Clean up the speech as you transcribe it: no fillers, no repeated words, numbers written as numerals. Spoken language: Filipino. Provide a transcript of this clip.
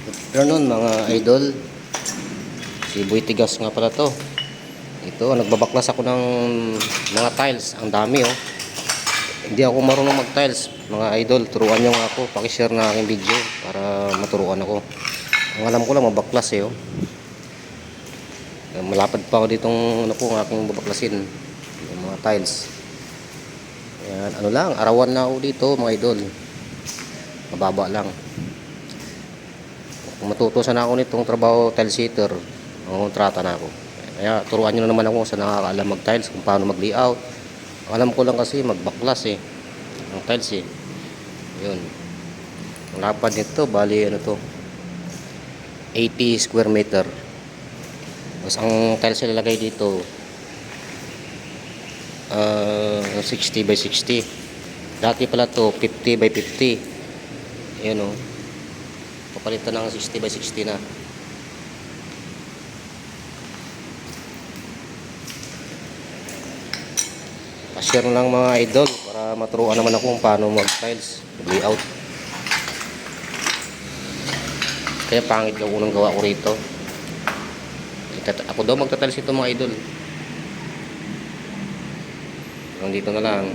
Afternoon mga idol. Si Boy Tigas nga pala to. Ito, nagbabaklas ako ng mga tiles. Ang dami oh. Hindi ako marunong mag tiles mga idol. Turuan nyo nga ako. Pakishare na aking video para maturuan ako. Ang alam ko lang mabaklas oh. Malapad pa ako ditong ano po ang aking babaklasin. Yung mga tiles. Ayan, ano lang, arawan na ako dito mga idol. Mababa lang. Kung matuto sana ako nitong trabaho tile sitter, kontrata na ako. Kaya turuan nyo na naman ako sa nakakaalam mag tiles kung paano mag layout. Alam ko lang kasi magbaklas ng tiles yun. Ang lapad nito bali ano to 80 square meter. Tapos ang tiles na lalagay dito 60 by 60. Dati pala to 50 by 50. Ayan o, papalitan ng 60 by 60 na. Pa-share lang mga idol para maturuan naman ako kung paano mag-tiles, mag-layout. Kaya pangit lang unang gawa ko rito. Ako daw magta-tiles ito mga idol. Hanggang dito na lang.